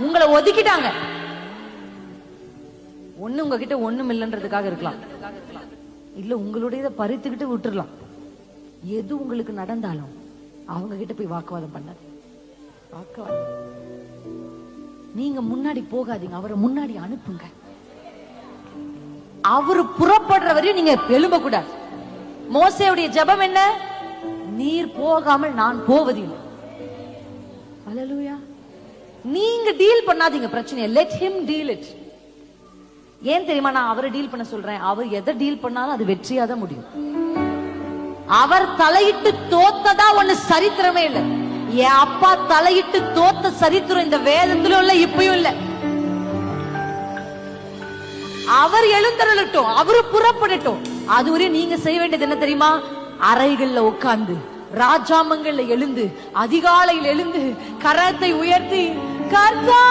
உங்களை ஒதுக்கிட்டாங்க. ஒண்ணு உங்ககிட்ட ஒண்ணும் இல்லைன்றதுக்காக இருக்கலாம், இல்ல உங்களுடைய பறித்துக்கிட்டு விட்டுறலாம். எது உங்களுக்கு நடந்தாலும் அவங்க கிட்ட போய் வாக்குவாதம் பண்ணாது. வாக்குவாதம் நீங்க முன்னாடி போகாதீங்க, அவரை முன்னாடி அனுப்புங்க. அவரு புறப்படுற வரையும் நீங்க எழும்ப கூடாது. மோசேயுடைய ஜெபம் என்ன? நீர் போகாமல் நான் போவதில்லை. அல்லேலூயா. நீங்க டீல் பண்ணாதீங்க பிரச்சனையை, let him deal it. ஏன் தெரியுமா நான் அவரை டீல் பண்ண சொல்றேன்? அவர் எதை டீல் பண்ணாலும் அது வெற்றியாதான் முடியும். அவர் தலையிட்டு தோத்ததா ஒண்ணு சரித்திரமே இல்லை. என் அப்பா தலையிட்டு தோத்த சரித்திரம் இந்த வேதத்திலும் இல்ல, இப்பயும் இல்ல. அவர் எழுந்தருளட்டும், அவரு புறப்படட்டும். அதுவரை நீங்க செய்ய வேண்டியது என்ன தெரியுமா? அறைகள்ல உட்கார்ந்து, ராஜாமங்கள்ல எழுந்து, அதிகாலையில் எழுந்து, கரத்தை உயர்த்தி, கர்த்தா